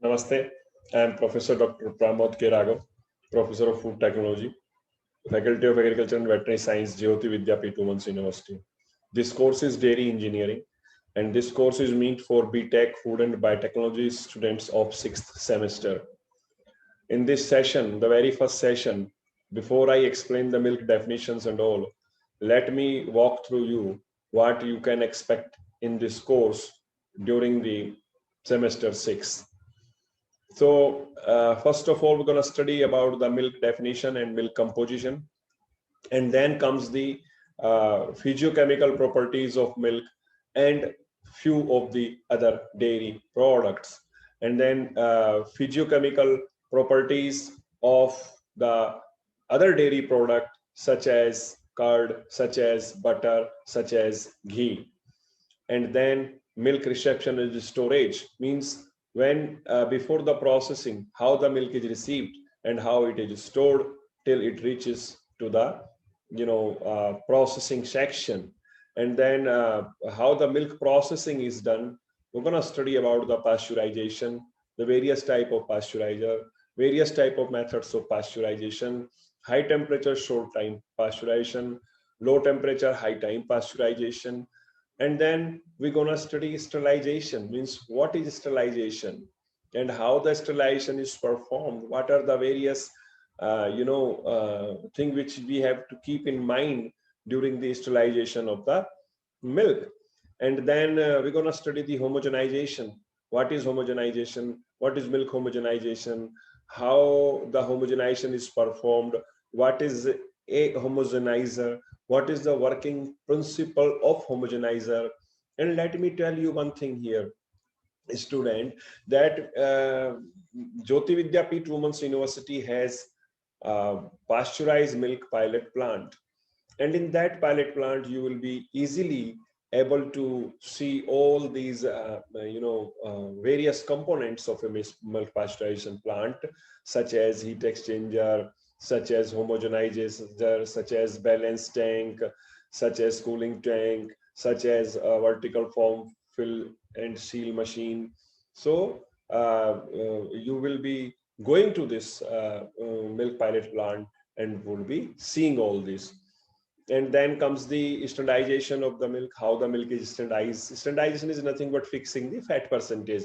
Namaste. I am Professor Dr. Pramod K. Raghav, Professor of Food Technology, Faculty of Agriculture and Veterinary Science, Jyoti Vidyapeeth Women's University. This course is Dairy Engineering, and this course is meant for BTech Food and Biotechnology students of 6th semester. In this session, the very first session, before I explain the milk definitions and all, let me walk through you what you can expect in this course during the semester 6. So first of all, we're going to study about the milk definition and milk composition. And then comes the physiochemical properties of milk and few of the other dairy products. And then physiochemical properties of the other dairy product such as curd, such as butter, such as ghee. And then milk reception and storage means when before the processing, how the milk is received and how it is stored till it reaches to the processing section. And then how the milk processing is done. We're going to study about the pasteurization, the various type of pasteurizer, various type of methods of pasteurization, high temperature short time pasteurization, low temperature high time pasteurization. And then we're going to study sterilization, means what is sterilization and how the sterilization is performed, what are the various thing which we have to keep in mind during the sterilization of the milk. And then we're going to study the homogenization. What is homogenization? What is milk homogenization? How the homogenization is performed? What is a homogenizer? What is the working principle of homogenizer? And let me tell you one thing here, student, that Jyoti Vidyapeeth Women's University has pasteurized milk pilot plant. And in that pilot plant, you will be easily able to see all these, various components of a milk pasteurization plant, such as heat exchanger, such as homogenizer, such as balance tank, such as cooling tank, such as a vertical form fill and seal machine. So you will be going to this milk pilot plant and would be seeing all this. And then comes the standardization of the milk, how the milk is standardized. Standardization is nothing but fixing the fat percentage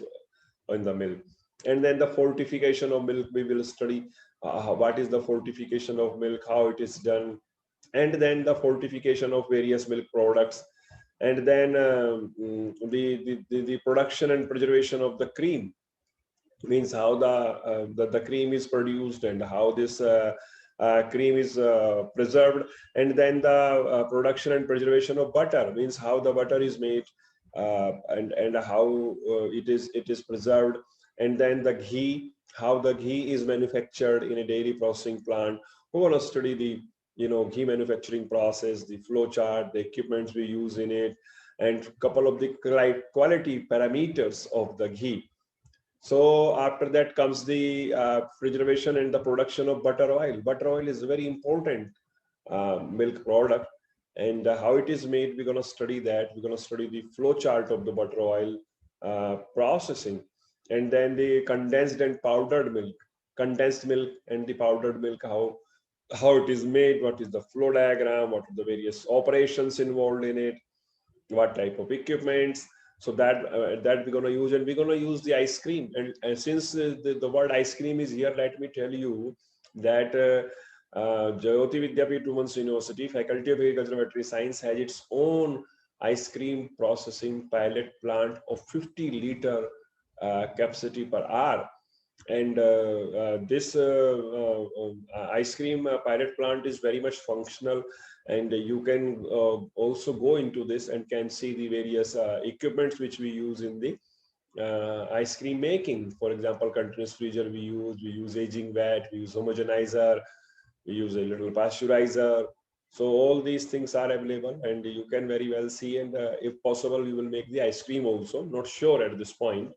in the milk. And then the fortification of milk, we will study what is the fortification of milk, how it is done, and then the fortification of various milk products. And then the production and preservation of the cream, means how the cream is produced and how this cream is preserved. And then the production and preservation of butter, means how the butter is made and how it is preserved. And then the ghee, how the ghee is manufactured in a dairy processing plant. We want to study the ghee manufacturing process, the flow chart, the equipments we use in it, and couple of the quality parameters of the ghee. So after that comes the preservation and the production of butter oil. Butter oil is a very important milk product, and how it is made, we're going to study that. We're going to study the flow chart of the butter oil processing. And then the condensed and powdered milk, condensed milk and the powdered milk, how it is made, what is the flow diagram, what are the various operations involved in it, what type of equipments. So that we're going to use. And we're going to use the ice cream. And since the word ice cream is here, let me tell you that Jyoti Vidyapeeth Women's University, Faculty of Agriculture and Veterinary Science, has its own ice cream processing pilot plant of 50-liter capacity per hour. And this ice cream pilot plant is very much functional, and you can also go into this and can see the various equipments which we use in the ice cream making. For example, continuous freezer we use aging vat, we use homogenizer, we use a little pasteurizer. So all these things are available, and you can very well see. And if possible, we will make the ice cream also, not sure at this point.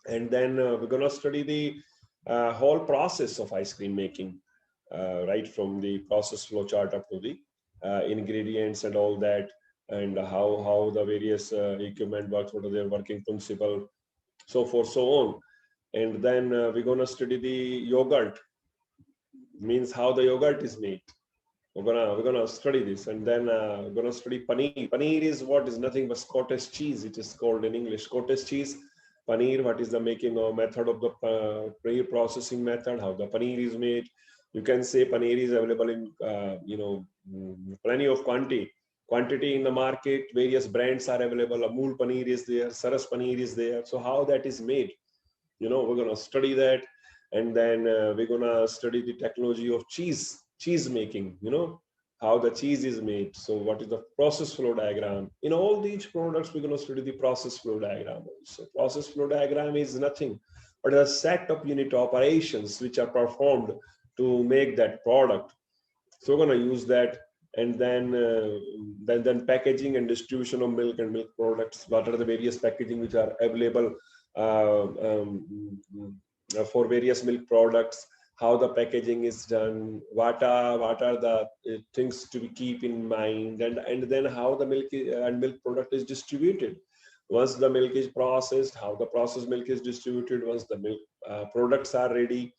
And then we're going to study the whole process of ice cream making, right from the process flow chart up to the ingredients and all that, and how the various equipment works, what are their working principle, so forth, so on. and then we're gonna study the yogurt, means how the yogurt is made. We're gonna study this, and then we're gonna study paneer. Paneer is what is nothing but cottage cheese. It is called in English cottage cheese. Paneer, what is the making or method of the pre-processing method? How the paneer is made? You can say paneer is available in plenty of quantity in the market. Various brands are available. Amul paneer is there. Saras paneer is there. So how that is made? We're gonna study that, and then we're gonna study the technology of cheese making, how the cheese is made. So what is the process flow diagram? In all these products, we're going to study the process flow diagram. So process flow diagram is nothing but a set of unit operations which are performed to make that product. So we're going to use that. And then packaging and distribution of milk and milk products. What are the various packaging which are available for various milk products? How the packaging is done, what are the things to keep in mind, and then how the milk and milk product is distributed. Once the milk is processed, how the processed milk is distributed. Once the milk products are ready,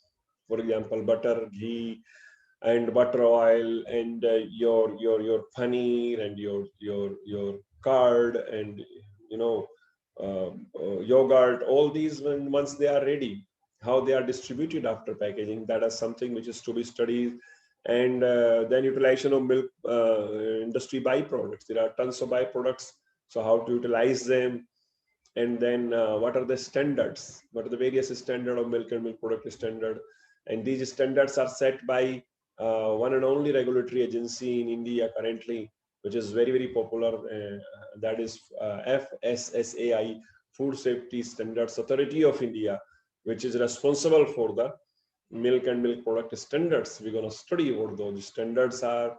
for example, butter, ghee, and butter oil, and your paneer, and your curd, and yogurt. All these, once they are ready, how they are distributed after packaging, that is something which is to be studied. And then utilization of milk industry byproducts. There are tons of byproducts, so how to utilize them. And then what are the standards? What are the various standard of milk and milk product standard? And these standards are set by one and only regulatory agency in India currently, which is very, very popular. That is FSSAI, Food Safety Standards Authority of India, which is responsible for the milk and milk product standards. We're going to study what those standards are.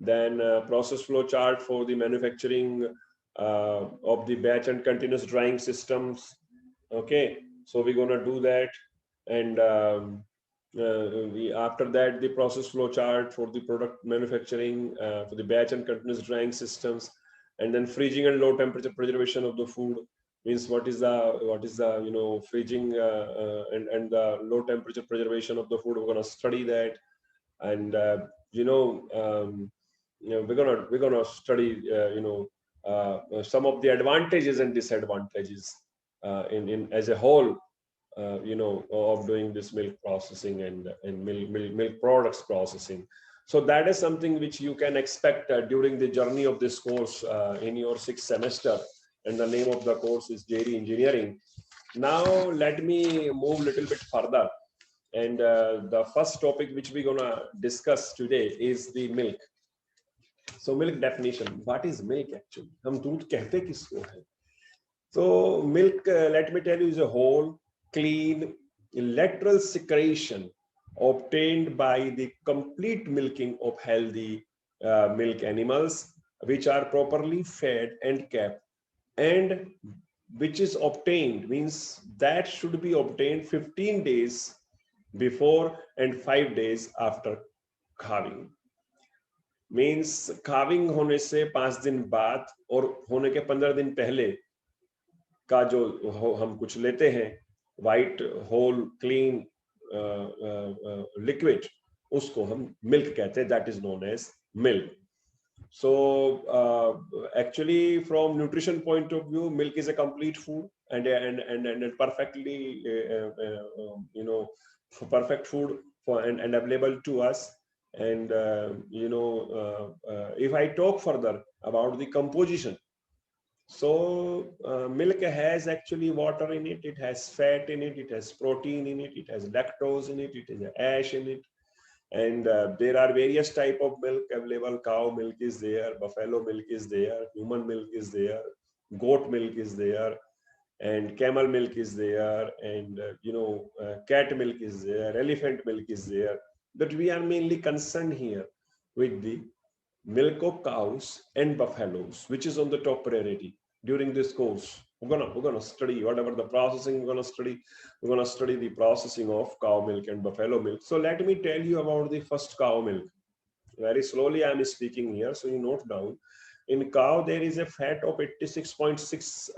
Then process flow chart for the manufacturing of the batch and continuous drying systems. Okay, so we're going to do that. And after that, the process flow chart for the product manufacturing for the batch and continuous drying systems. And then freezing and low temperature preservation of the food. Means what is the freezing and the low temperature preservation of the food. We're going to study that. And we're gonna study some of the advantages and disadvantages in as a whole, of doing this milk processing and milk products processing. So that is something which you can expect during the journey of this course in your 6th semester. And the name of the course is Dairy Engineering. Now let me move a little bit further. And the first topic which we're gonna discuss today is the milk. So milk definition. What is milk actually? हम दूध कहते किसको हैं? So milk, let me tell you, is a whole, clean, lateral secretion obtained by the complete milking of healthy milk animals, which are properly fed and kept, and which is obtained, means that should be obtained 15 days before and 5 days after calving. Means calving होने से 5 दिन बाद और होने के 15 दिन पहले का जो हम कुछ लेते हैं, वाइट होल क्लीन लिक्विड, उसको हम मिल्क कहते हैं. That is known as milk. So actually from nutrition point of view, milk is a complete food and perfectly perfect food for and available to us. And if I talk further about the composition, so milk has actually water in it, it has fat in it, it has protein in it, it has lactose in it, it has ash in it. And there are various type of milk available. Cow milk is there, buffalo milk is there, human milk is there, goat milk is there, and camel milk is there, and cat milk is there, elephant milk is there. But we are mainly concerned here with the milk of cows and buffaloes, which is on the top priority during this course. We're gonna study whatever the processing we're gonna study. We're gonna study the processing of cow milk and buffalo milk. So let me tell you about the first cow milk. Very slowly I am speaking here, so you note down. In cow there is a fat of 86.6.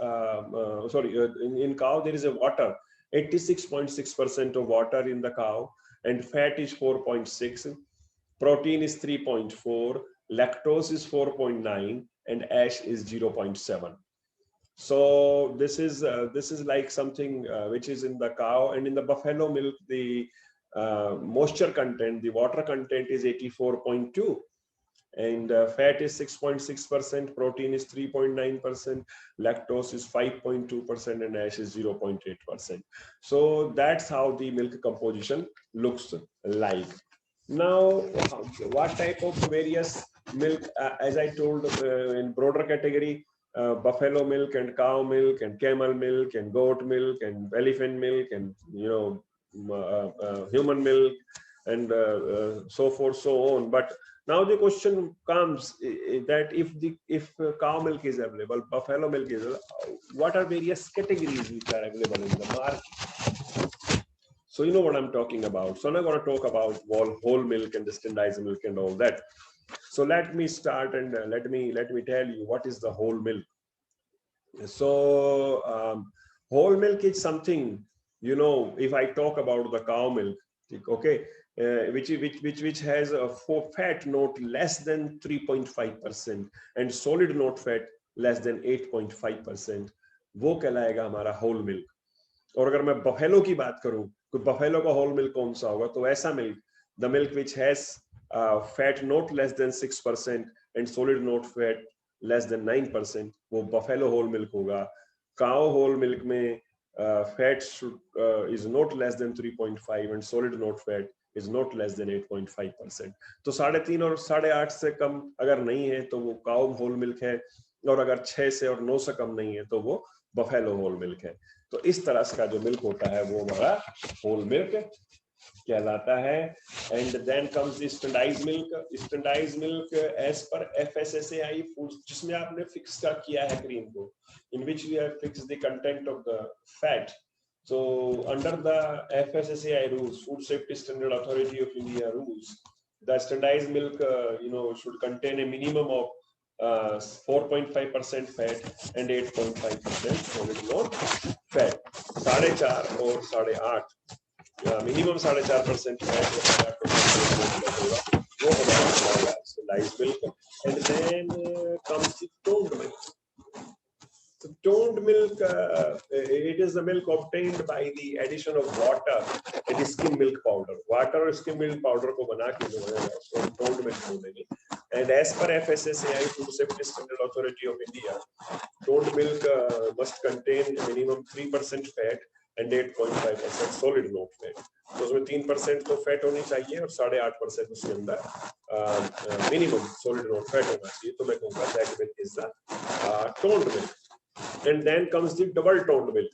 In cow there is a water 86.6% of water in the cow, and fat is 4.6, protein is 3.4, lactose is 4.9, and ash is 0.7. So this is like something which is in the cow. And in the buffalo milk, the moisture content, the water content is 84.2, and fat is 6.6%, protein is 3.9%, lactose is 5.2%, and ash is 0.8%. So that's how the milk composition looks like. Now, what type of various milk, as I told, in broader category, buffalo milk and cow milk and camel milk and goat milk and elephant milk and human milk and so forth, so on. But now the question comes that if cow milk is available, buffalo milk is available, what are various categories which are available in the market? So you know what I'm talking about. So I'm not going to talk about whole milk and the standardized milk and all that. So let me start and let me tell you what is the whole milk. So whole milk is something, you know, if I talk about the cow milk, okay, which has a fat note less than 3.5% and solid note fat less than 8.5%, वो कहलाएगा हमारा whole milk. और अगर मैं buffalo की बात करूं तो बफेलो का whole milk कौन सा होगा? तो ऐसा milk, the milk which has fat not less than 6% and solid not fat less than 9%, वो buffalo whole milk होगा. Cow whole milk में fat is not less than 3.5 and solid not fat is not less than 8.5%. तो 3.5 और 8.5 से कम अगर नहीं है तो वो cow whole milk है, और अगर 6 से और 9 से कम नहीं है तो वो buffalo whole milk है. तो इस तरह का जो मिल्क होता है वो हमारा होल मिल्क कहलाता है. And then comes the standardised milk. Standardised milk as per FSSAI foods, जिसमें आपने फिक्स का किया है क्रीम को, in which we have fixed the content of the fat. So under the FSSAI rules, Food Safety Standard Authority of India rules, the standardized milk should contain a minimum of 4.5% fat and 8.5% solid not fat. 4.5 और 8.5 minimum 4.5% fat और 8% होगा, वो हमारा standardized milk. And then comes the toned milk. So toned milk, it is the milk obtained by the addition of water and skim milk powder. Water और skim milk powder को बना के जो है उसको toned milk बोलेंगे. And as per FSSAI, Food Safety Standard Authority of India, toned milk must contain minimum 3% fat and 8.5% solid not fat. तो उसमें 3% तो फैट होनी चाहिए और 8.5% उसके अंदर मिनिमम सॉलिड नॉट फैट होना चाहिए. तो मैं कहूँगा that milk is the toned milk. And then comes the double toned milk.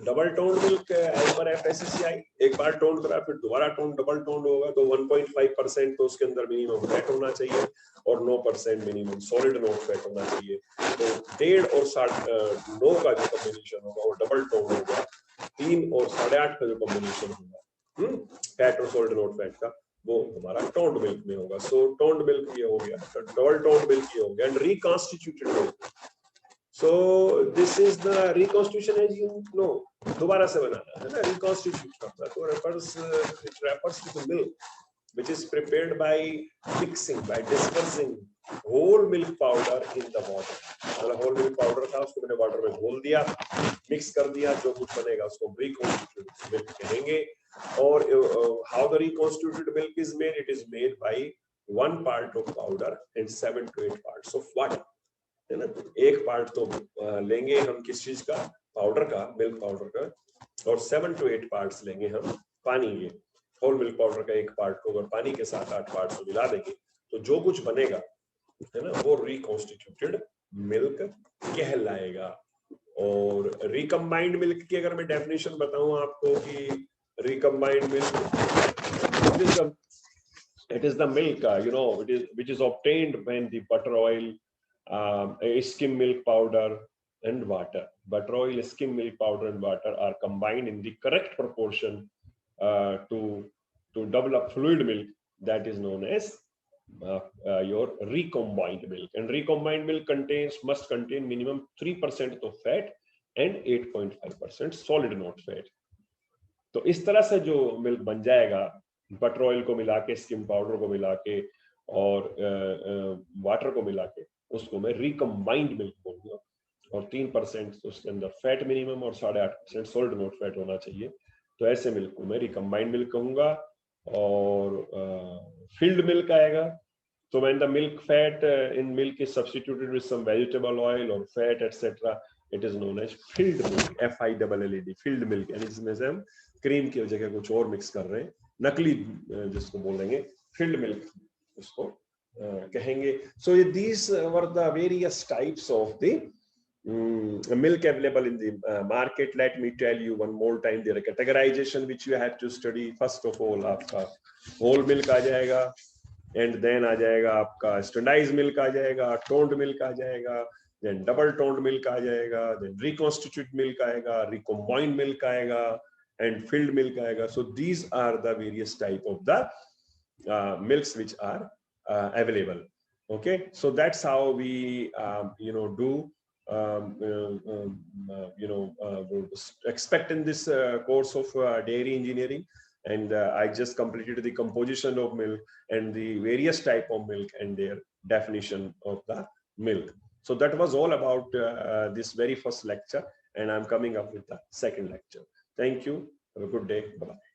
Double toned milk as per FSSAI, एक बार टोन करा फिर दोबारा डबल टोन होगा तो 1.5% तो उसके अंदर मिनिमम फैट होना चाहिए और 9% मिनिमम सॉलिड नॉट फैट होना चाहिए. तो 1.5 और 9 का जो कॉम्बिनेशन होगा वो डबल टोन होगा. 3 और 8.5 का जो कॉम्बिनेशन होगा फैट और सॉलिड नॉट फैट का, वो हमारा टोन्ड मिल्क में होगा. सो टोन्ड मिल्क ये हो गया, डबल टोन्ड मिल्क ये हो गया. And reconstituted milk, so this is the reconstitution, as you know, दोबारा से बनाना है ना, reconstitute करना. तो it refers to the milk which is prepared by mixing, by dispersing whole milk powder in the water. मतलब whole milk powder था उसको मैंने water में घोल दिया, mix कर दिया, जो कुछ बनेगा उसको reconstituted milk कहेंगे. और how the reconstituted milk is made? It is made by 1 part of powder and 7 to 8 parts of water. है ना. एक पार्ट तो लेंगे हम किस चीज का, पाउडर का, मिल्क पाउडर का, और 7 to 8 पार्ट्स लेंगे हम पानी के. होल मिल्क पाउडर का एक पार्ट को अगर पानी के साथ 8 पार्ट्स को मिला देंगे तो जो कुछ बनेगा है ना वो रिकॉन्स्टिट्यूटेड मिल्क कहलाएगा. और रिकम्बाइंड मिल्क की अगर मैं डेफिनेशन बताऊं आपको कि recombined milk, it is the milk which is obtained when the butter oil, skim milk powder and water, butter oil, skim milk powder and water are combined in the correct proportion to develop fluid milk that is known as your recombined milk. And recombined milk must contain minimum 3% of fat and 8.5% solid node fat. तो इस तरह से जो milk बन जाएगा, butter oil को मिला के, स्किम पाउडर को मिला के और वाटर को मिला के, उसको मैं रिकम्बाइंड मिल्क बोलूंगा। और 3% उसके अंदर फैट मिनिमम और 8.5% सॉलिड नोट फैट होना चाहिए। तो ऐसे मिल्क को मैं रिकम्बाइंड मिल्क कहूंगा। और फील्ड मिल्क आएगा। So when the milk fat in milk is substituted with some vegetable oil or fat etc., it is known as filled milk, FILLED, filled milk। यानी जिसमें से हम क्रीम की जगह कुछ और मिक्स कर रहे हैं, नकली जिसको बोलेंगे filled milk उसको कहेंगे। So these were the various types of the milk available in the market. Let me tell you one more time the categorization which you have to study. First of all आपका whole milk आ जाएगा, and then आ जाएगा आपका standardise milk आ जाएगा, toned milk आ जाएगा, then double toned milk आ जाएगा, देन रिकॉन्स्टिट्यूट मिल्क आएगा, रिकम्बाइंड मिल्क आएगा एंड फिल्ड मिल्क आएगा। So these are the various type of the milks which are available. Okay, so that's how we do expect in this course of dairy engineering. And I just completed the composition of milk and the various type of milk and their definition of the milk. So that was all about this very first lecture, and I'm coming up with the second lecture. Thank you. Have a good day. Bye.